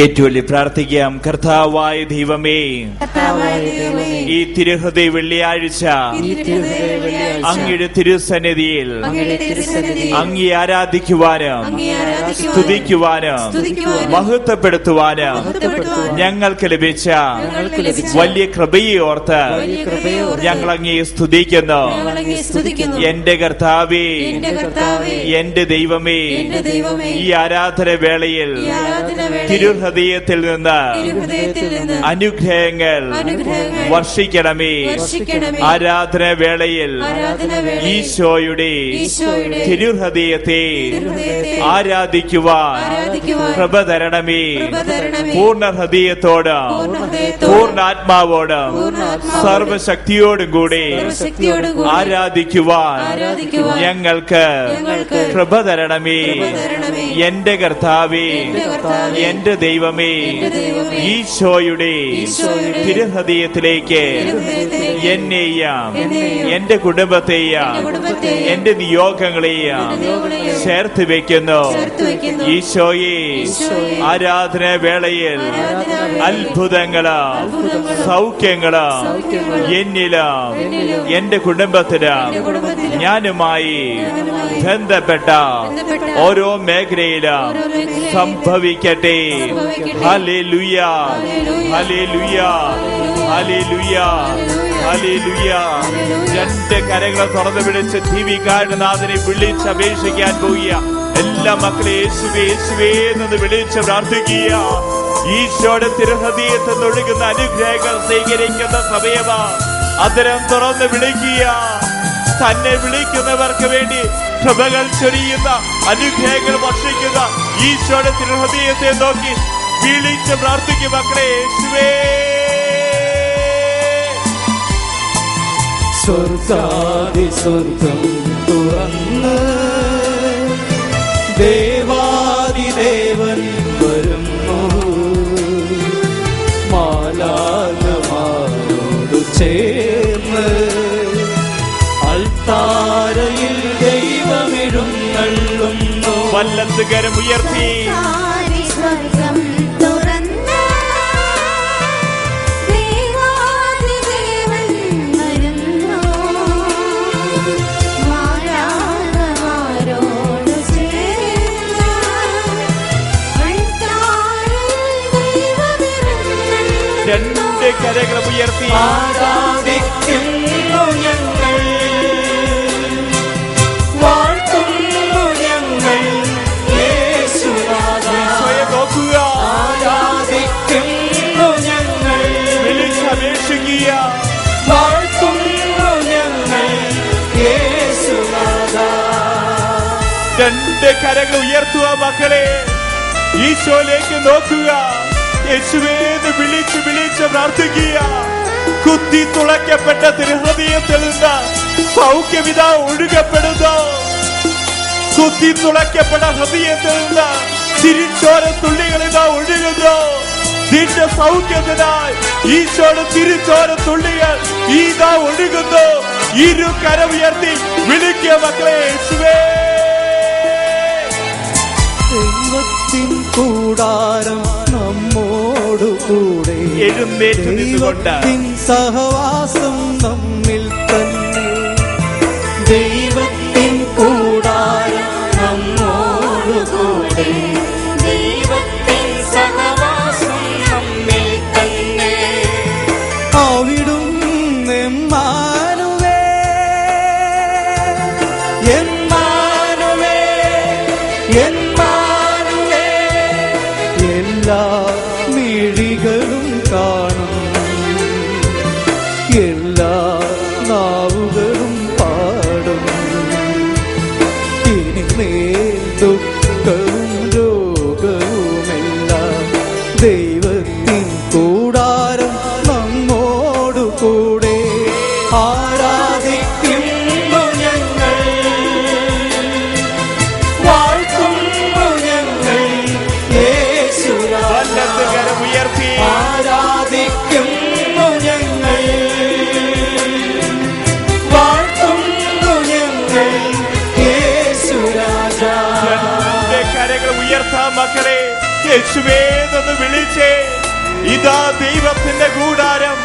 ഏറ്റവും പ്രാർത്ഥിക്കാം. കർത്താവായ ദൈവമേ, ഈ തിരുഹൃദയ വെള്ളിയാഴ്ച അങ്ങയുടെ തിരുസന്നിധിയിൽ അങ്ങേ ആരാധിക്കുവാനും സ്തുതിക്കുവാനും മഹത്വപ്പെടുത്തുവാനും ഞങ്ങൾക്ക് ലഭിച്ച വലിയ കൃപയെ ഓർത്ത് ഞങ്ങൾ അങ്ങേ സ്തുതിക്കുന്നു. എന്റെ കർത്താവേ, എന്റെ ദൈവമേ, ഈ ആരാധന വേളയിൽ തിരുഹൃദയത്തിൽ നിന്ന് അനുഗ്രഹങ്ങൾ വർഷിക്കണമേ. ആരാധന വേളയിൽ ഈശോയുടെ തിരുഹൃദയത്തെ ആരാധിക്കുവാൻ കൃപ തരണമേ. പൂർണ്ണ ഹൃദയത്തോടും പൂർണ്ണാത്മാവോടും സർവശക്തിയോടും കൂടി ആരാധിക്കുവാൻ ഞങ്ങൾക്ക് കൃപ തരണമേ. എന്റെ കർത്താവേ, എന്റെ ദൈവമേ, ഈശോയുടെ തിരുഹൃദയത്തിലേക്ക് എന്നെയും എന്റെ കുടുംബത്തെയും എന്റെ നിയോഗങ്ങളെയും ചേർത്ത് വെക്കുന്നു. ഈശോയെ, ആരാധന വേളയിൽ അത്ഭുതങ്ങളും സൗഖ്യങ്ങളും എന്നിലും എന്റെ കുടുംബത്തിലും ഞാനുമായി ബന്ധപ്പെട്ട ഓരോ മേഖലയിലും സംഭവിക്കട്ടെ. Hallelujah, hallelujah, hallelujah, hallelujah. രണ്ട് കരങ്ങളെ തുറന്നു പിടിച്ച് ദൈവികാരനാഥനെ വിളിച്ചപേക്ഷിക്കാൻ പോവുക. എല്ലാ മക്കളെ യേശുവേ യേശുവേ എന്ന് വിളിച്ച് പ്രാർത്ഥിക്കുക. ഈശോയുടെ തിരുഹൃദയത്തിൽ നിന്നൊഴുകുന്ന അനുഗ്രഹങ്ങൾ സ്വീകരിക്കുന്ന സമയമാ. അതരം തുറന്ന് വിളിക്കുക. തന്നെ വിളിക്കുന്നവർക്ക് വേണ്ടി കൃപകൾ ചൊരിയുന്ന അനുഗ്രഹങ്ങൾ വർഷിക്കുന്ന ഈശോയുടെ തിരുഹൃദയത്തെ നോക്കി വിളിച്ച് പ്രാർത്ഥിക്കും മക്കളെ. യേശുവേ, സ്വർഗാദി സ്വർഗം തുറന്ന് ദേവാദിദേവൻ വരുന്നു. മാലാഖമാരോട് ചേർന്ന് അൾത്താരയിൽ ദൈവമെഴുന്നള്ളുന്നു. വലത് കരം ഉയർത്തി രണ്ട് കരങ്ങൾ ഉയർത്തി ആരാധിക്കുന്നു ഞങ്ങൾ, വാഴ്ത്തുന്നു ഞങ്ങൾ യേശുനാഥാ. നോക്കുക, ആരാധിക്കുന്നു ഞങ്ങൾ, വിളിച്ചപേക്ഷിക്കുക, വാഴ്ത്തുന്നു ഞങ്ങൾ യേശുനാഥാ. രണ്ട് കരങ്ങൾ ഉയർത്തുക മക്കളെ. ഈശോയിലേക്ക് നോക്കുക. യേശുവേന്ന് വിളിച്ച് വിളിച്ച് പ്രാർത്ഥിക്കുക. കുത്തി തുളയ്ക്കപ്പെട്ട തിരുഹൃദയത്തിൽ നിന്ന് സൗഖ്യവിധ ഒഴുകപ്പെടുന്നു. കുത്തി തുളയ്ക്കപ്പെട്ട ഹൃദയത്തിൽ നിന്ന് തിരിച്ചോര തുള്ളികളിതാ ഒഴുകുന്നു. നിന്റെ സൗഖ്യത്തിനായി ഈശോയുടെ തിരിച്ചോര തുള്ളികൾ ഇതാ ഒഴുകുന്നു. ഇരു കരമുയർത്തി വിളിക്കുക മക്കളെ. യേശുവേ, ദൈവത്തിൻ കൂടാരം നമ്മോടുകൂടെ, എഴുന്നേറ്റ് നിന്നുകൊണ്ട് ദൈവത്തിൻ സഹവാസം നമ്മിൽ തന്നെ. ദൈവത്തിൻ കൂടാരം നമ്മോടുകൂടെ, ദൈവത്തിൻ സഹവാസം നമ്മിൽ തന്നെ. അവിടുന്ന് എല്ലാ മിഴികളും കാണും, എല്ലാ നാവുകളും പാടും. ഇനിമേൽ ദുഃഖവും രോഗവുമെല്ലാം ദൈവത്തിൻ കൂടാരം നമ്മോടുകൂടെ. ആരാധിക്കുന്നു ഞങ്ങൾ, വാഴ്ത്തുന്നു ഞങ്ങൾ യേശുനാഥാ. ഉയർത്തി ആരാധിക്കുന്നു ഞങ്ങൾ, യേശുവേ എന്ന് വിളിച്ചേ. ഇതാ ദൈവത്തിന്റെ കൂടാരം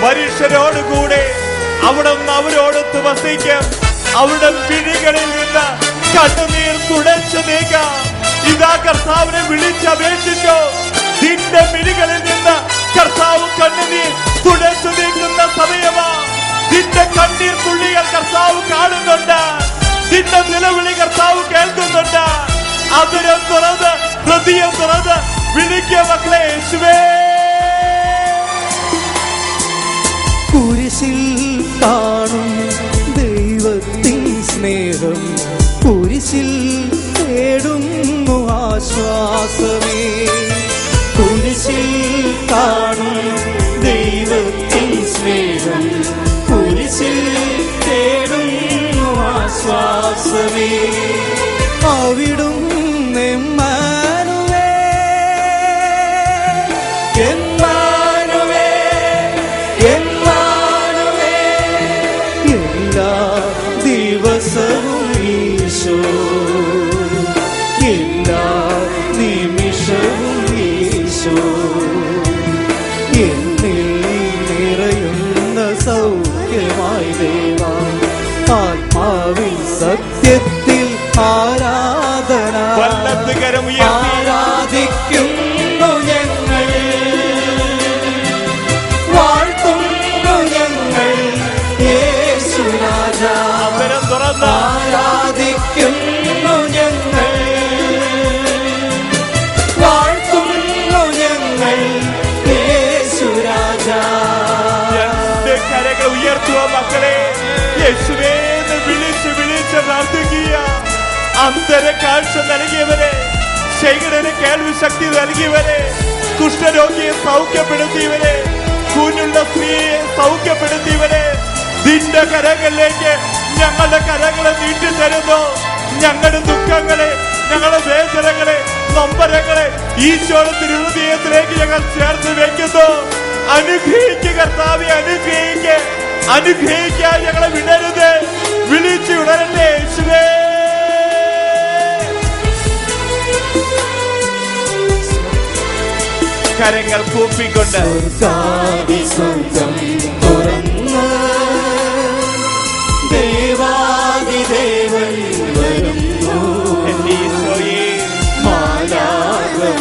മനുഷ്യരോടുകൂടെ അവിടുന്ന് അവരോടൊത്ത് വസിക്കും. അവിടെ പിടികളിൽ നിന്ന് കണ്ണുനീർ തുടച്ചു നീക്കാം. ഇതാ കർത്താവിനെ വിളിച്ചപേക്ഷിച്ചോ. നിന്റെ പിടികളിൽ നിന്ന് കർത്താവ് കണ്ണുനീർ തുടച്ചു നീക്കുന്ന സമയമാ. നിന്റെ കണ്ണീർ തുള്ളികൾ കർത്താവ് കാണുന്നുണ്ട്. നിന്റെ നിലവിളി കർത്താവ് കേൾക്കുന്നുണ്ട്. അതിരം തുറന്ന് ഹൃദയം തുറന്ന് വിളിക്കുക മക്കളെ. യേശുവേ. കുരിശിൽ കാണും ദൈവത്തിൻ സ്നേഹം, കുരിശിൽ തേടുന്നു ആശ്വാസമേ. കുരിശിൽ കാണും ദൈവത്തിൻ സ്നേഹം, കുരിശിൽ തേടുന്നു ആശ്വാസമേ. അവിടും ദിവസവും ഈശോ, എല്ലാ നിമിഷവും ഈശോ, എന്നിൽ നിറയുന്ന സൗഖ്യമായി ദേവാ. ആത്മാവിൽ സത്യത്തിൽ ആരാധന ആരാധിക്കുന്നു ഞങ്ങൾ, വാഴ്ത്തുന്നു ഞങ്ങൾ യേശുരാജാ. ആരാധിക്കുന്നു ഞങ്ങൾ, വാഴ്ത്തുന്നു ഞങ്ങൾ യേശുരാജാ. രണ്ട് കരങ്ങൾ ഉയർത്തുക മക്കളെ. യേശുവേ എന്ന് വിളിച്ച് വിളിച്ച് പ്രാർത്ഥിക്കുക. അന്തര കാഴ്ച നൽകിയവരെ, ശൈഖരന് കേൾവി ശക്തി നൽകിയവരെ, കുഷ്ഠരോഗിയെ സൗഖ്യപ്പെടുത്തിയവരെ, കൂനുള്ള സ്ത്രീയെ സൗഖ്യപ്പെടുത്തിയവരെ, നിന്റെ കരങ്ങളിലേക്ക് ഞങ്ങളുടെ കരങ്ങളെ നീട്ടിത്തരുന്നു. ഞങ്ങളുടെ ദുഃഖങ്ങളെ, ഞങ്ങളുടെ വേദനകളെ, നൊമ്പരങ്ങളെ ഈശോയുടെ തിരുഹൃദയത്തിലേക്ക് ഞങ്ങൾ ചേർത്ത് വെക്കുന്നു. അനുഗ്രഹിക്കുക കർത്താവെ, അനുഗ്രഹിക്കുക. അനുഗ്രഹിക്കാൻ ഞങ്ങളെ വിടരുത്. വിളിച്ച് ഉണരട്ടെ യേശുവേ. കരങ്ങൾ കൂപ്പിക്കൊണ്ട് ദേവാദിദേവൻ വരുന്നു. ഈശോയെ മാലാഖമാരോട്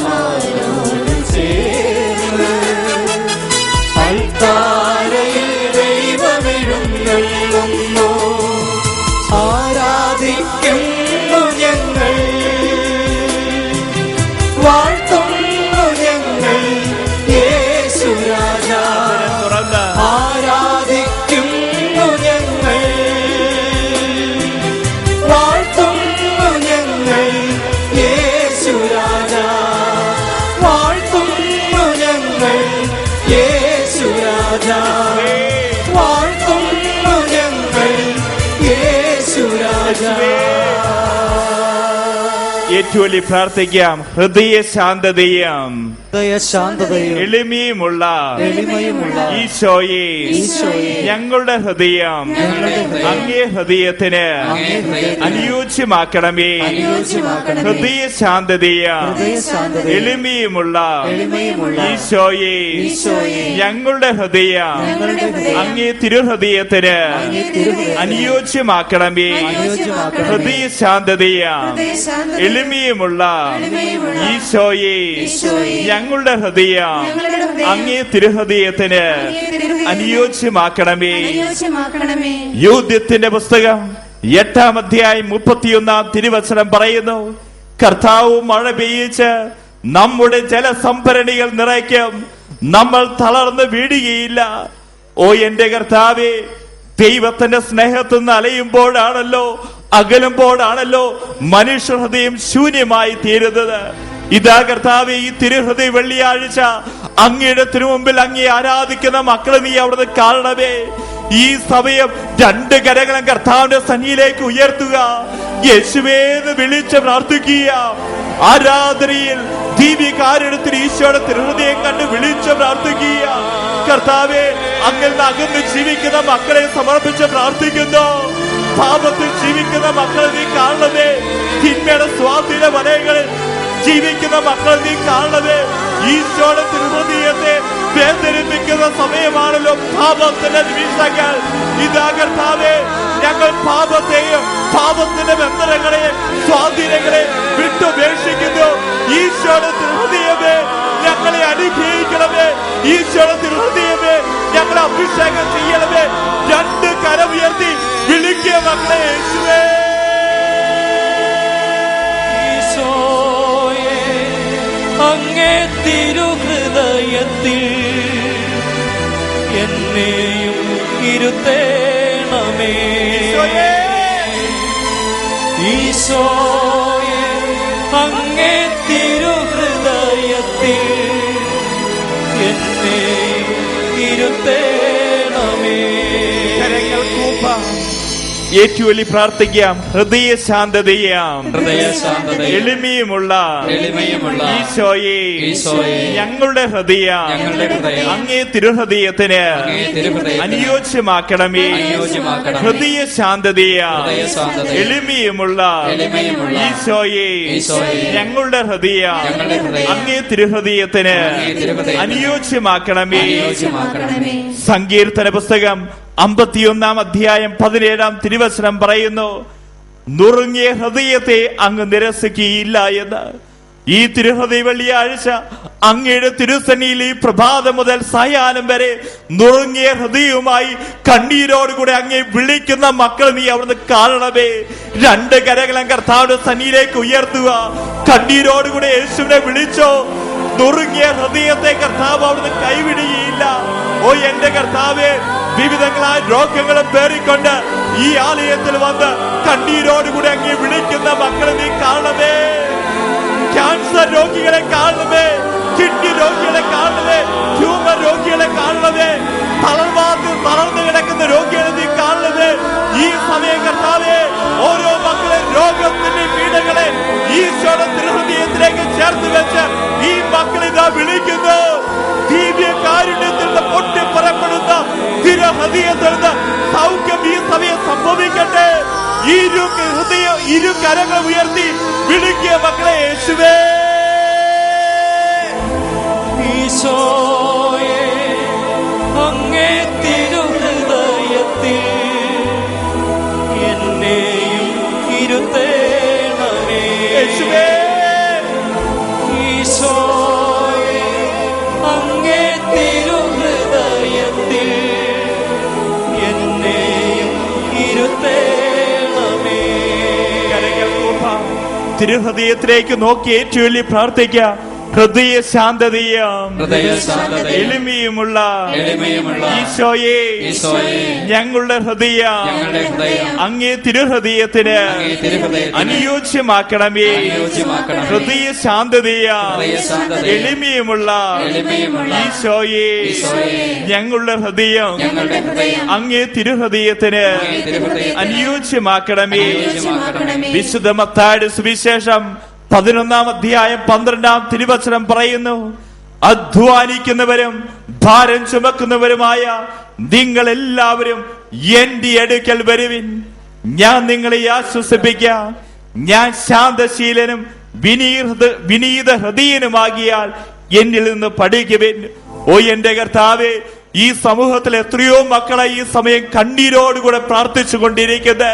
ചേർന്ന് അൽത്താരയിൽ ദൈവമെഴുന്നള്ളുന്നു. ആരാധിക്കുന്നു ഞങ്ങൾ, വാഴ്ത്തുന്നു ഞങ്ങൾ യേശുരാജാ. ആരാധിക്കുന്നു ഞങ്ങൾ, വാഴ്ത്തുന്നു ഞങ്ങൾ യേശുരാജാ. വാഴ്ത്തുന്നു ഞങ്ങൾ യേശുരാജാ. വാഴ്ത്തുന്നു ഞങ്ങൾ യേശുരാജാ. ഏറ്റവും വലിയ പ്രാർത്ഥിക്കാം. ഹൃദയ ശാന്തതയും എളിമയുമുള്ള ഈശോയെ, ഞങ്ങളുടെ ഹൃദയം അങ്ങേ ഹൃദയത്തിന് അനുയോജ്യമാക്കണമേ. ഹൃദയ ശാന്തതയും എളിമയുമുള്ള ഈശോയെ, ഞങ്ങളുടെ ഹൃദയം അങ്ങേ തിരുഹൃദയത്തിന് അനുയോജ്യമാക്കണമേ. ഹൃദയ ശാന്തതയും എളിമയുമുള്ള ഈശോയെ, ഞങ്ങളുടെ ഹൃദയം അങ്ങേ തിരുഹൃദയത്തിന് അനുയോജ്യമാക്കണമേ. യൂദ്യത്തിന്റെ പുസ്തകം 8-ാം അധ്യായം 31-ാം തിരുവചനം പറയുന്നു, കർത്താവ് മഴ പെയ്യിച്ച് നമ്മുടെ ജലസംഭരണികൾ നിറയ്ക്കും, നമ്മൾ തളർന്ന് വീഴുകയില്ല. ഓ എന്റെ കർത്താവേ, ദൈവത്തിന്റെ സ്നേഹത്തിൽ നിന്ന് അലയുമ്പോഴാണല്ലോ, അകലുമ്പോഴാണല്ലോ മനുഷ്യ ഹൃദയം ശൂന്യമായി തീരുന്നത്. ഇതാ കർത്താവേ, ഈ തിരുഹൃദയ വെള്ളിയാഴ്ച അങ്ങയുടെ തിരുമുമ്പിൽ അങ്ങേ ആരാധിക്കുന്ന മക്കളെ നീ അവിടുന്ന് കാണണമേ. ഈ സമയം രണ്ട് കരങ്ങളും കർത്താവിന്റെ സന്നിധിയിലേക്ക് ഉയർത്തുക. യേശുവേന്ന് വിളിച്ച് പ്രാർത്ഥിക്കുക. ആരാധനയിൽ ദീപികാരണത്തിൽ ഈശോയുടെ തിരുഹൃദയം കണ്ട് വിളിച്ച് പ്രാർത്ഥിക്കുക. കർത്താവേ, അങ്ങിൽ നിന്ന് അകന്ന് ജീവിക്കുന്ന മക്കളെ സമർപ്പിച്ച് പ്രാർത്ഥിക്കുന്നു. പാപത്തിൽ ജീവിക്കുന്ന മക്കളെ നീ കാണണമേ. തിന്മയുടെ സ്വാധീന വലയങ്ങളിൽ ജീവിക്കുന്ന മക്കൾ നീ കാണണമേ. ഈശോയുടെ തിരുഹൃദയത്തെ വേദനിപ്പിക്കുന്ന സമയമാണല്ലോ പാപത്തിന്റെ നിമിഷങ്ങൾ. ഇതാ കർത്താവേ, ഞങ്ങൾ പാപത്തെയും പാപത്തിന്റെ ബന്ധനങ്ങളെയും സ്വാധീനങ്ങളെ വിട്ടുപേക്ഷിക്കുന്നു. ഈശോയുടെ തിരുഹൃദയമേ, ഞങ്ങളെ അനുഗ്രഹിക്കണമേ. ഈശോയുടെ തിരുഹൃദയമേ, ഞങ്ങളെ അഭിഷേകം ചെയ്യണമേ. രണ്ട് കരമുയർത്തി വിളിക്കുക മക്കളെ, യേശുവേ. ഈശോയെ, അങ്ങേ തിരുഹൃദയത്തിൽ എന്നെയും ഇരുത്തേണമേ. ഈശോയെ, അങ്ങേ തിരുഹൃദയത്തിൽ എന്നെയും ഇരുത്തേണമേ. ഏറ്റുവലി പ്രാർത്ഥിക്കാം. ഹൃദയ ശാന്തതയാം എളിമയുമുള്ള ഈശോയെ, ഞങ്ങളുടെ ഹൃദയം അങ്ങേ തിരുഹൃദയത്തിന് അനുയോജ്യമാക്കണമേ. ഹൃദയ ശാന്തതയാം എളിമയുമുള്ള ഈശോയെ, ഞങ്ങളുടെ ഹൃദയം അങ്ങേ തിരുഹൃദയത്തിന് അനുയോജ്യമാക്കണമേ. സങ്കീർത്തന പുസ്തകം 51 അധ്യായം 17 തിരുവചനം പറയുന്നു, നുറുങ്ങിയ ഹൃദയത്തെ അങ്ങ് നിരസിക്കുകയില്ല എന്ന്. ഈ തിരുഹൃദയ വെള്ളിയാഴ്ച അങ്ങയുടെ തിരുസന്നിയിൽ ഈ പ്രഭാതം മുതൽ സായാഹ്നം വരെ നുറുങ്ങിയ ഹൃദയവുമായി കണ്ണീരോടുകൂടെ അങ്ങേ വിളിക്കുന്ന മക്കൾ നീ അവിടുന്ന് കാണണമേ. രണ്ട് കരകളും കർത്താവിന്റെ സന്നിധിയിലേക്ക് ഉയർത്തുക. കണ്ണീരോടുകൂടെ യേശുവിനെ വിളിച്ചോ. നുറുങ്ങിയ ഹൃദയത്തെ കർത്താവ് അവിടുന്ന് കൈവിടുകയില്ല. ഓ എന്റെ കർത്താവേ, വിവിധങ്ങളായ രോഗങ്ങളും പേറിക്കൊണ്ട് ഈ ആലയത്തിൽ വന്ന് കണ്ണീരോടുകൂടി അങ്ങേ വിളിക്കുന്ന മക്കളെ നീ കാണണമേ. ക്യാൻസർ രോഗികളെ കാണണമേ, കിഡ്നി രോഗികളെ കാണണമേ, ട്യൂമർ രോഗികളെ കാണണമേ, തളർന്നു കിടക്കുന്ന രോഗികളെ നീ കാണണമേ. ഈ സമയം കർത്താവേ, ഓരോ മക്കളെ രോഗത്തിന്റെ പീഡകളെ ഈശോയുടെ തിരുഹൃദയത്തിലേക്ക് ചേർത്ത് വെച്ച് ഈ മക്കളെ ഇതാ വിളിക്കുന്നു. ദിവ്യ കാരുണ്യത്തിൽ നിന്ന് പൊട്ടിപ്പുറപ്പെടുന്ന തിരുഹൃദയത്തിൽ നിന്ന് സൗഖ്യം ഈ സമയം സംഭവിക്കട്ടെ. ഇരു കരങ്ങൾ ഉയർത്തി വിളിക്കുക മക്കളെ, യേശുവേ. ഈശോയെ, അങ്ങേ തിരുഹൃദയത്തിൽ എന്നെയും ഇരുത്തേണമേ. യേശുവേ, ഈശോയെ, അങ്ങേ തിരുഹൃദയത്തിൽ എന്നെയും ഇരുത്തേണമേ. തിരുഹൃദയത്തിലേക്ക് നോക്കി ഏറ്റുചൊല്ലി പ്രാർത്ഥിക്കാം. ഹൃദയ ശാന്തതയും എളിമയുമുള്ള ഈശോയെ, ഞങ്ങളുടെ ഹൃദയം അങ്ങേ തിരുഹൃദയത്തിന് അനുയോജ്യമാക്കണമേ. ഹൃദയ ശാന്തതയും എളിമയുമുള്ള ഈശോയെ, ഞങ്ങളുടെ ഹൃദയം അങ്ങേ തിരുഹൃദയത്തിന് അനുയോജ്യമാക്കണമേ. വിശുദ്ധ മത്തായിയുടെ സുവിശേഷം 11 അധ്യായം 12 തിരുവചനം പറയുന്നു, അധ്വാനിക്കുന്നവരും ഭാരം ചുമക്കുന്നവരുമായ നിങ്ങൾ എല്ലാവരും എന്റെ അടുക്കൽ വരുവിൻ, ഞാൻ നിങ്ങളെ ആശ്വസിപ്പിക്കാം. ഞാൻ ശാന്തശീലനും വിനീത ഹൃദയനുമാകിയാൽ എന്നിൽ നിന്ന് പഠിക്കുവിൻ. ഓ എന്റെ കർത്താവേ, ഈ സമൂഹത്തിൽ എത്രയോ മക്കളെ ഈ സമയം കണ്ണീരോടുകൂടെ പ്രാർത്ഥിച്ചു കൊണ്ടിരിക്കുന്നത്.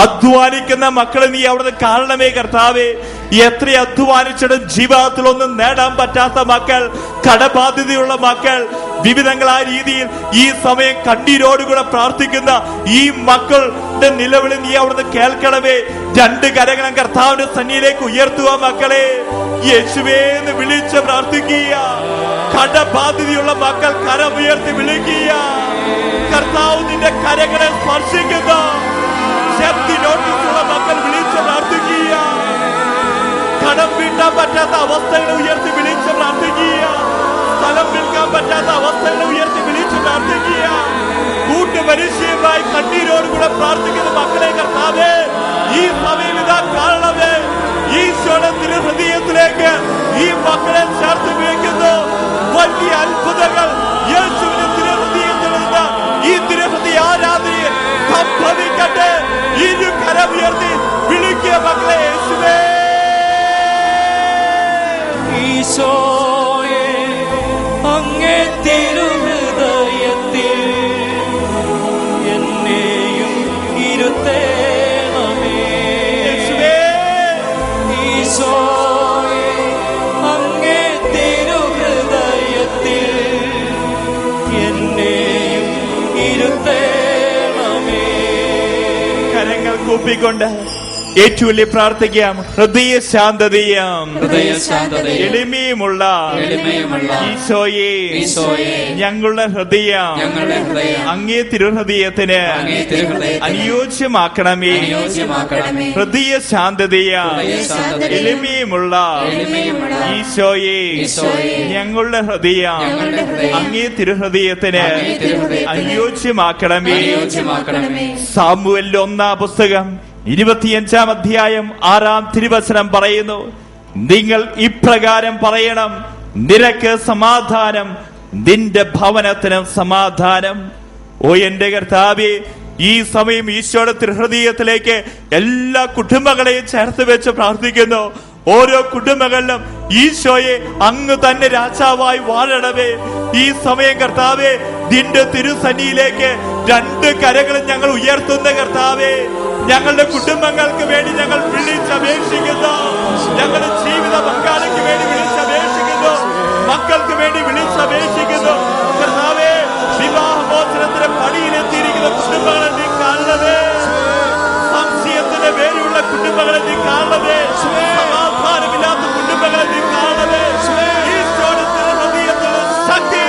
അധ്വാനിക്കുന്ന മക്കളെ നീ അവിടുന്ന് കാണണമേ കർത്താവേ. എത്ര അധ്വാനിച്ചിട്ടും ജീവിതത്തിൽ ഒന്നും നേടാൻ പറ്റാത്ത മക്കൾ, കടബാധ്യതയുള്ള മക്കൾ, വിവിധങ്ങളായ രീതിയിൽ ഈ സമയം കണ്ണീരോടുകൂടെ പ്രാർത്ഥിക്കുന്ന ഈ മക്കളുടെ നിലവിളി നീ അവിടുന്ന് കേൾക്കണമേ. രണ്ട് കരങ്ങളും കർത്താവിന്റെ സന്നിധിയിലേക്ക് ഉയർത്തുക മക്കളെ. യേശുവേ എന്ന് വിളിച്ച് പ്രാർത്ഥിക്കുക. കടബാധ്യതയുള്ള മക്കൾ കരമുയർത്തി വിളിക്കുക. കർത്താവ് നിന്റെ കരങ്ങളെ സ്പർശിക്കുന്ന ശക്തി നോട്ടീസുള്ള മക്കൾ വിളിച്ച് പ്രാർത്ഥിക്കുക. കടം വീട്ടാൻ പറ്റാത്ത അവസ്ഥകളെ ഉയർത്തി വിളിച്ച് പ്രാർത്ഥിക്കുക. സ്ഥലം വിൽക്കാൻ പറ്റാത്ത അവസ്ഥകളെ ഉയർത്തി വിളിച്ച് പ്രാർത്ഥിക്കുക. കൂട്ടുപരിചയമായി കണ്ണീരോടുകൂടെ പ്രാർത്ഥിക്കുന്ന മക്കളെ കർത്താവേ, ഈ സമയം ഇതാ കാണണമേ. ഈശോയുടെ തിരുഹൃദയത്തിലേക്ക് ഈ മക്കളെ ചേർത്ത് വയ്ക്കുന്നു. വലിയ അത്ഭുതങ്ങൾ യേശുവിന്റെ തിരുഹൃദയത്തിൽ നിന്ന് ഈ തിരുഹൃദയ ആരാധനയിൽ സംഭവിക്കട്ടെ. ഇരു കരമുയർത്തി വിളിക്കുക മക്കളെ, യേശുവേ. കരങ്ങൾ കൂപ്പിക്കൊണ്ട് ഏറ്റുള്ളി പ്രാർത്ഥിക്കാം. ഹൃദയ ശാന്തതയും എളിമയുമുള്ള ഈശോയെ, ഞങ്ങളുടെ ഹൃദയം അങ്ങേ തിരുഹൃദയത്തിന് അനുയോജ്യമാക്കണമേ. ഹൃദയ ശാന്തതയും എളിമയുമുള്ള ഈശോയെ, ഞങ്ങളുടെ ഹൃദയം അങ്ങേ തിരുഹൃദയത്തിന് അനുയോജ്യമാക്കണമേ. സാമുവേലിന്റെ 1-ാം പുസ്തകം 25-ാം അധ്യായം 6-ാം തിരുവചനം പറയുന്നു, നിങ്ങൾ ഇപ്രകാരം പറയണം, നിനക്ക് സമാധാനം, നിന്റെ ഭവനത്തിനും സമാധാനം. ഓ എന്റെ കർത്താവേ, ഈ സമയം ഈശോയുടെ തിരുഹൃദയത്തിലേക്ക് എല്ലാ കുടുംബങ്ങളെയും ചേർത്ത് വെച്ച് പ്രാർത്ഥിക്കുന്നു. ഓരോ കുടുംബങ്ങളിലും ഈശോയെ അങ്ങ് തന്നെ രാജാവായി വാഴണമേ. ഈ സമയം കർത്താവേ, നിന്റെ തിരുസന്നിധിയിലേക്ക് 2 കരങ്ങളും ഞങ്ങൾ ഉയർത്തുന്ന കർത്താവേ, ഞങ്ങളുടെ കുടുംബങ്ങൾക്ക് വേണ്ടി ഞങ്ങൾ വിളിച്ചപേക്ഷിക്കുന്നു. ഞങ്ങളുടെ ജീവിത പങ്കാളിക്ക് വേണ്ടി വിളിച്ചപേക്ഷിക്കുന്നു. മക്കൾക്ക് വേണ്ടി വിളിച്ചപേക്ഷിക്കുന്നു. കർത്താവേ, വിവാഹമോചനത്തിന്റെ പടിയിലെത്തിയിരിക്കുന്ന കുടുംബങ്ങളെ നീ കാണണമേ. സംശയത്തിന്റെ പേരിലുള്ള കുടുംബങ്ങളെ നീ കാണണമേ. സമാധാനമില്ലാത്ത കുടുംബങ്ങളെ നീ കാണണമേ. ഈശോയുടെ ഹൃദയത്തിലുള്ള ശക്തി,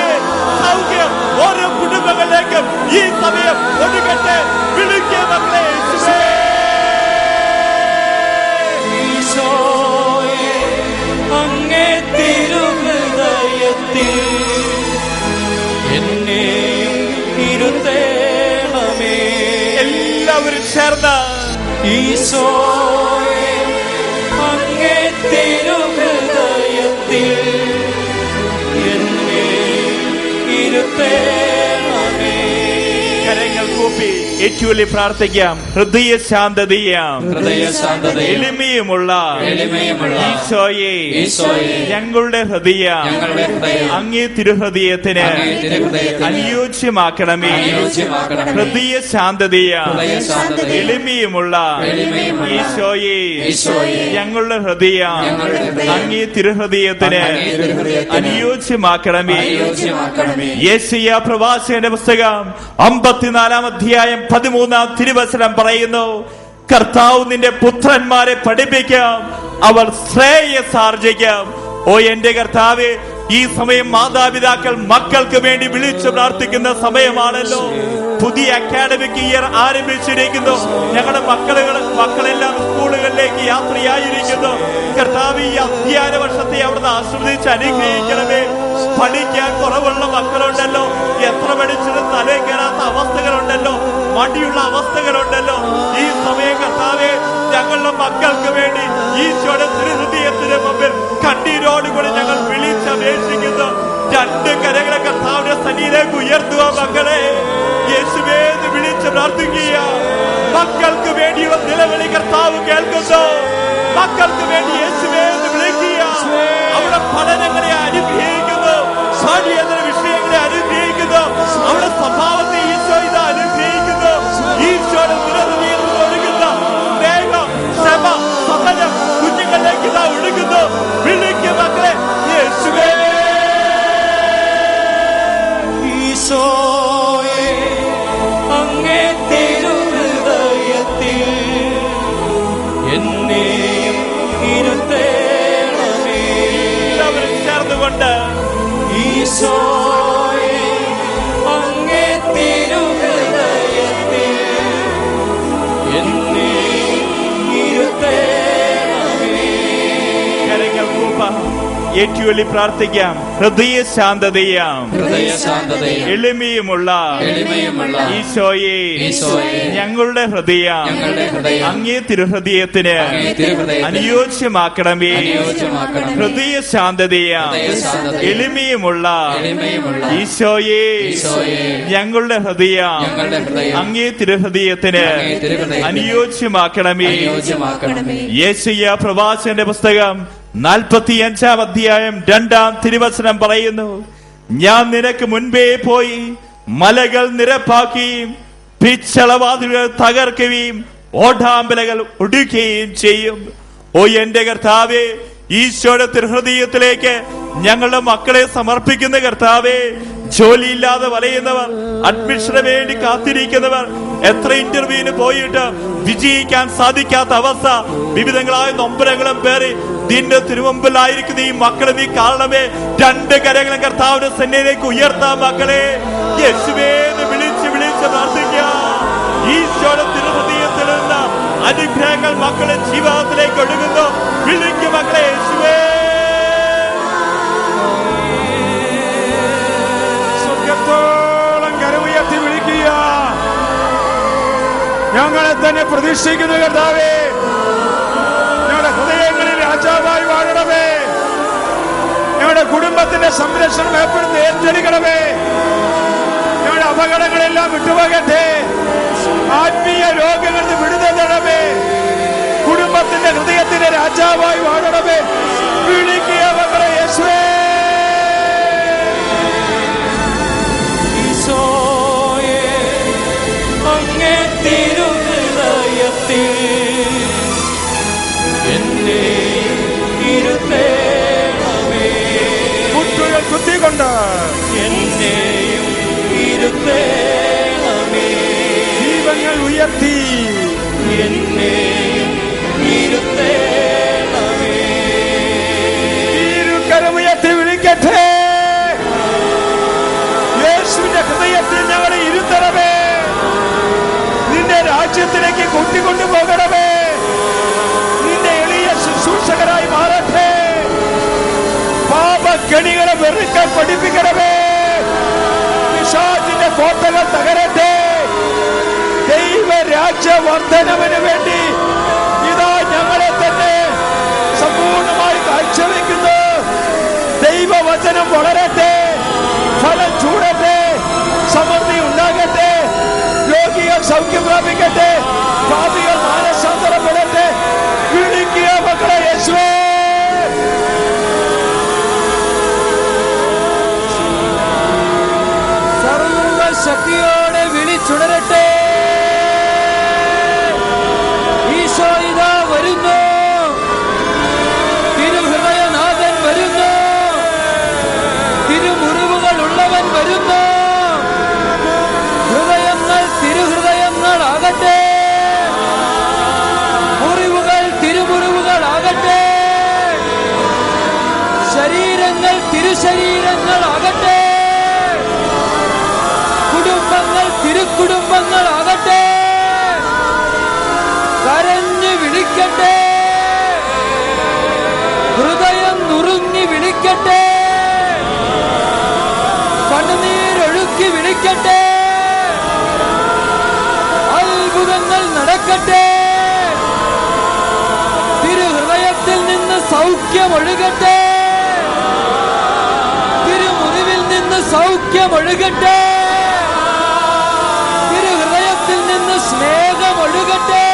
സൗഖ്യം ഓരോ കുടുംബങ്ങളിലേക്കും ഈ സമയം ഒടുകട്ടെ. വിളിക്കുക മക്കളെ. അങ്ങേ തിരുഹൃദയത്തിൽ എന്നെ ഇരുത്തേണമേ. എല്ലാവരും ചേർന്ന് ഈശോയെ, അങ്ങേ തിരുഹൃദയത്തിൽ എന്നെ ഇരുത്തേണമേ. കരങ്ങൾ കൂപ്പി ഏറ്റുള്ളി പ്രാർത്ഥിക്കാം. ഹൃദയ ശാന്തതയും എളിമയുമുള്ള ഈശോയെ, ഞങ്ങളുടെ ഹൃദയം അങ്ങേ തിരുഹൃദയത്തിന് അനുയോജ്യമാക്കണമേ. ഹൃദയ ശാന്തതയും എളിമയുമുള്ള ഈശോയെ, ഞങ്ങളുടെ ഹൃദയം അങ്ങേ തിരുഹൃദയത്തിന് അനുയോജ്യമാക്കണമേ. യെശയ്യാ പ്രവാചകന്റെ പുസ്തകം 54-ാം അധ്യായം 13-ാം തിരുവചനം പറയുന്നു, കർത്താവ് നിന്റെ പുത്രന്മാരെ പഠിപ്പിക്കാം, അവർ ശ്രേയസാർജിക്കാം. ഓ എന്റെ കർത്താവേ, ഈ സമയം മാതാപിതാക്കൾ മക്കൾക്ക് വേണ്ടി വിളിച്ചു പ്രാർത്ഥിക്കുന്ന സമയമാണല്ലോ. പുതിയ അക്കാഡമിക് ഇയർ ആരംഭിച്ചിരിക്കുന്നു. ഞങ്ങളുടെ മക്കളെല്ലാം സ്കൂളുകളിലേക്ക് യാത്രയായിരിക്കുന്നു. കർത്താവ്, ഈ അധ്യയന വർഷത്തെ അവിടുന്ന് ആസ്വദിച്ച് അനുഗ്രഹിക്കണമേ. പഠിക്കാൻ കുറവുള്ള മക്കളുണ്ടല്ലോ, എത്ര പഠിച്ചിട്ടും തലയിൽ കയറാത്ത അവസ്ഥകളുണ്ടല്ലോ, മടിയുള്ള അവസ്ഥകളുണ്ടല്ലോ. ഈ സമയം കർത്താവേ, ഞങ്ങളുടെ മക്കൾക്ക് വേണ്ടി ഈശോയുടെ തിരുഹൃദയത്തിന് മുമ്പിൽ കണ്ണീരോടുകൂടി ഞങ്ങൾ വിളിച്ചപേക്ഷിക്കുന്നു. 2 കരങ്ങളെ കർത്താവിന്റെ സന്നിധിയിലേക്ക് ഉയർത്തുക മക്കളെ. യേശുവേ എന്ന് വിളിച്ച് പ്രാർത്ഥിക്കുക. മക്കൾക്ക് വേണ്ടിയുള്ള നിലവിളി കർത്താവ് കേൾക്കുന്നു. മക്കൾക്ക് വേണ്ടി യേശുവേ എന്ന് വിളിക്കുക. അവിടെ പഠനങ്ങളെ അനുഗ്രഹിക്കുന്നു, സാധ്യതര വിഷയങ്ങളെ അനുഗ്രഹിക്കുന്നു. അവിടെ സ്വഭാവത്തെ ഈശോ ഇത് അനുഗ്രഹിക്കുന്നു. ഈശോയുടെ തിരുഹൃദയത്തിൽ ഒഴുകുന്ന സ്നേഹം, ക്ഷമ, സഹനം കുഞ്ഞുങ്ങളിലേക്ക് ഇതാ ഒഴുകുന്നു. വിളിക്കുക മക്കളെ. യേശുവേ. ഈശോയെ, അങ്ങേ തിരുഹൃദയത്തിൽ എന്നെ ഇരുത്തേണമേ. എല്ലാവരും ചേർന്നുകൊണ്ട് ഈശോയെ, അങ്ങേ തിരുഹൃദയത്തിൽ എന്നെ ഇരുത്തേണമേ. കരങ്ങൾ കൂപ്പാം. ഏറ്റുവെളി പ്രാർത്ഥിക്കാം. ഹൃദയ ശാന്തതയും എളിമയുമുള്ള ഈശോയെ, ഞങ്ങളുടെ ഹൃദയം അങ്ങേ തിരുഹൃദയത്തിന് അനുയോജ്യമാക്കണമേ. ഹൃദയ ശാന്തതയും എളിമയുമുള്ള ഈശോയെ, ഞങ്ങളുടെ ഹൃദയം അങ്ങേ തിരുഹൃദയത്തിന് അനുയോജ്യമാക്കണമേ. യെശയ്യാ പ്രവാചകന്റെ പുസ്തകം 45-ാം അധ്യായം 2-ാം തിരുവചനം പറയുന്നു, ഞാൻ നിനക്ക് മുൻപേ പോയി മലകൾ നിരപ്പാക്കുകയും പിച്ചളവാതിലുകൾ തകർക്കുകയും ഓടാമ്പലകൾ ഒടുക്കുകയും ചെയ്യും. ഓ എന്റെ കർത്താവേ, ഈശോയുടെ തിരുഹൃദയത്തിലേക്ക് ഞങ്ങളുടെ മക്കളെ സമർപ്പിക്കുന്ന കർത്താവേ, ജോലിയില്ലാതെ വലയുന്നവർ, അഡ്മിഷന് വേണ്ടി കാത്തിരിക്കുന്നവർ, എത്ര ഇന്റർവ്യൂവിന് പോയിട്ട് വിജയിക്കാൻ സാധിക്കാത്ത അവസ്ഥ, വിവിധങ്ങളായ നൊമ്പരങ്ങളും പേറി നിന്റെ തിരുമുമ്പിലായിരിക്കുന്ന ഈ മക്കളെ നീ കാണണമേ. രണ്ട് കരങ്ങളും കർത്താവിന്റെ സന്നിധിയിലേക്ക് ഉയർത്താം മക്കളെ. യേശുവേ എന്ന് വിളിച്ച് വിളിച്ച് പ്രാർത്ഥിക്കുക. ഈശോയുടെ തിരുഹൃദയത്തിൽ നിന്ന് അനുഗ്രഹങ്ങൾ മക്കളെ ജീവിതത്തിലേക്ക് ഒഴുകുന്നു. വിളിക്കും മക്കളെ, യേശുവേ. സ്വർഗത്തോളം കരമുയർത്തി വിളിക്കുക. ഞങ്ങളെ തന്നെ പ്രതീക്ഷിക്കുന്ന കർത്താവേ, ഞങ്ങളുടെ ഹൃദയങ്ങളിൽ രാജാവായി വാഴണമേ. ഞങ്ങളുടെ കുടുംബത്തിന്റെ സംരക്ഷണം ഏർപ്പെടുത്തി ഏറ്റെടുക്കണമേ. ഞങ്ങളുടെ അപകടങ്ങളെല്ലാം വിട്ടുപോകട്ടെ. ആത്മീയ രോഗങ്ങളിൽ വിടുതൽ തരണമേ. കുടുംബത്തിന്റെ ഹൃദയത്തിന്റെ രാജാവായി വാഴണമേ. വിളിക്കുക മക്കളെ, യേശുവേ. ഈശോയേ, അങ്ങേ തിരുഹൃദയത്തിൽ എന്നെ ഇരുത്തേണമേ. മുട്ടുകൾ കുത്തിക്കൊണ്ട് എന്നെയും ഇരുത്തേണമേ. ദീപങ്ങൾ ഉയർത്തി എന്നെയും ഇരുത്തേണമേ. ഇരുകരമുയർത്തി വിളിക്കട്ടെ. യേശുവിന്റെ ഹൃദയത്തിൽ ഞങ്ങളെ ഇരുത്തണമേ. നിന്റെ രാജ്യത്തിലേക്ക് കൂട്ടിക്കൊണ്ടു പോകണമേ. നിന്റെ എളിയ ശുശ്രൂഷകരായി മാറട്ടെ. പാപക്കെണികളെ വെറുക്കാൻ പഠിപ്പിക്കണമേ. പിശാചിന്റെ കോട്ടകൾ തകരട്ടെ. ദൈവരാജ്യ വർദ്ധനവിന് വേണ്ടി ഇതാ ഞങ്ങളെ തന്നെ സമ്പൂർണമായി കാഴ്ചവെക്കുന്നു. ദൈവവചനം വളരട്ടെ, ഫലം ചൂടട്ടെ, സമൃദ്ധി ഉണ്ടാകട്ടെ. രോഗികൾ സൗഖ്യം പ്രാപിക്കട്ടെ, പാപികൾ മാനസാന്തരപ്പെടട്ടെ. വിളിക്കുക മക്കളെ, യേശുവേ. സർവശക്തിയോടെ വിളിച്ചുണരട്ടെ. ഈശോ ഇതാ വരുന്നു. തിരുഹൃദയനാഥൻ വരുന്നു. തിരുമുറിവുകൾ ഉള്ളവൻ വരുന്നു. ഹൃദയങ്ങൾ തിരുഹൃദയങ്ങളാകട്ടെ. മുറിവുകൾ തിരുമുറിവുകളാകട്ടെ. ശരീരങ്ങൾ തിരുശരീരങ്ങളാകട്ടെ. കുടുംബങ്ങൾ തിരുക്കുടുംബങ്ങളാകട്ടെ. കരഞ്ഞു വിളിക്കട്ടെ. ഹൃദയം നുറുങ്ങി വിളിക്കട്ടെ. കണ്ണുനീരൊഴുക്കി വിളിക്കട്ടെ. അത്ഭുതങ്ങൾ നടക്കട്ടെ. തിരുഹൃദയത്തിൽ നിന്ന് സൗഖ്യമൊഴുകട്ടെ. തിരുമുറിവിൽ നിന്ന് സൗഖ്യമൊഴുകട്ടെ. തിരുഹൃദയത്തിൽ നിന്ന് സ്നേഹമൊഴുകട്ടെ.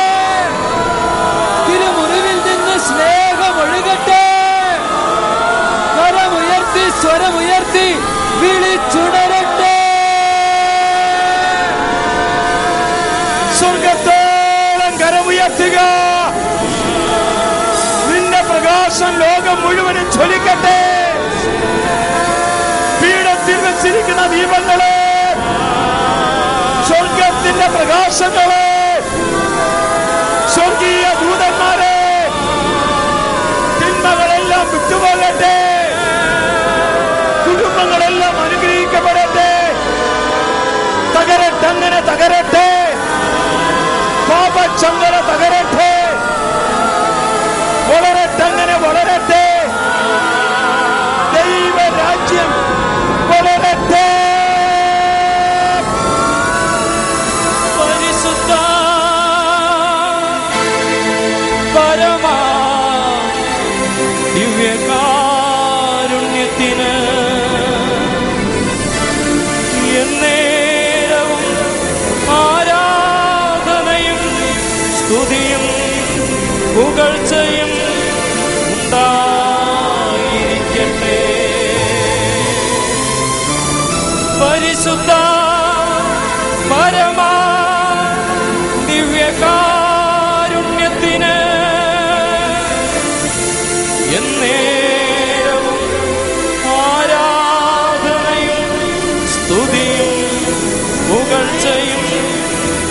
തിരുമുറിവിൽ നിന്ന് സ്നേഹമൊഴുകട്ടെ. കരമുയർത്തി സ്വരമുയർത്തി വിളിച്ചുണരട്ടെ. സ്വർഗത്തോളം കരമുയർത്തുക. നിന്റെ പ്രകാശം ലോകം മുഴുവനും ജ്വലിക്കട്ടെ. പീഠത്തിൽ വെച്ചിരിക്കുന്ന ദീപങ്ങളെ, സ്വർഗത്തിന്റെ പ്രകാശങ്ങളെ, സ്വർഗീയ ദൂതന്മാരെ, തിന്മകളെല്ലാം വിട്ടുപോകട്ടെ. കുടുംബങ്ങളെല്ലാം അനുഗ്രഹിക്കപ്പെടട്ടെ. തകരട്ടെ, അങ്ങനെ തകരട്ടെ. പാപച്ചങ്ങല തകരട്ടെ. വളരട്ടെ, അങ്ങനെ വളരട്ടെ. ദൈവരാജ്യം വളരട്ടെ. പരിശുദ്ധ പരമാ ദിവ്യകാരുണ്യത്തിന് എന്നേരവും ആരാധനയും സ്തുതിയും പുകഴ്ചയും ഉണ്ടായിരിക്കട്ടെ. പരിശുദ്ധ പരമാ ദിവ്യകാരുണ്യത്തിന് എന്നേരവും ആരാധനയും പുകഴ്ചയും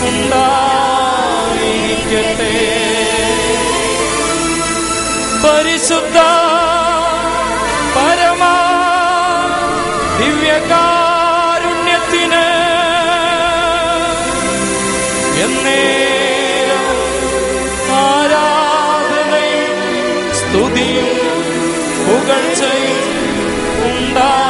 ഉണ്ടായിരിക്കട്ടെ. പരിശുദ്ധ പരമാ ദിവ്യകാരുണ്യത്തിന് എന്നേരം ആരാധനയും സ്തുതിയും പുകഴ്ചയും ഉണ്ടായിരിക്കട്ടെ.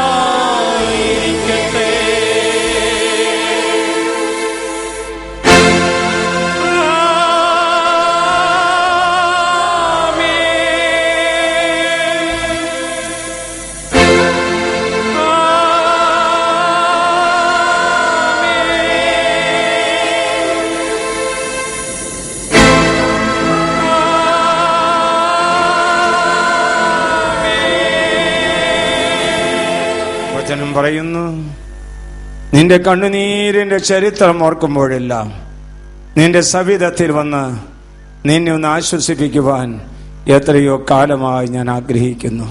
വചനം പറയുന്നു, നിന്റെ കണ്ണുനീരിന്റെ ചരിത്രം ഓർക്കുമ്പോഴെല്ലാം നിന്റെ സവിധത്തിൽ വന്ന് നിന്നെ ഒന്ന് ആശ്വസിപ്പിക്കുവാൻ എത്രയോ കാലമായി ഞാൻ ആഗ്രഹിക്കുന്നു.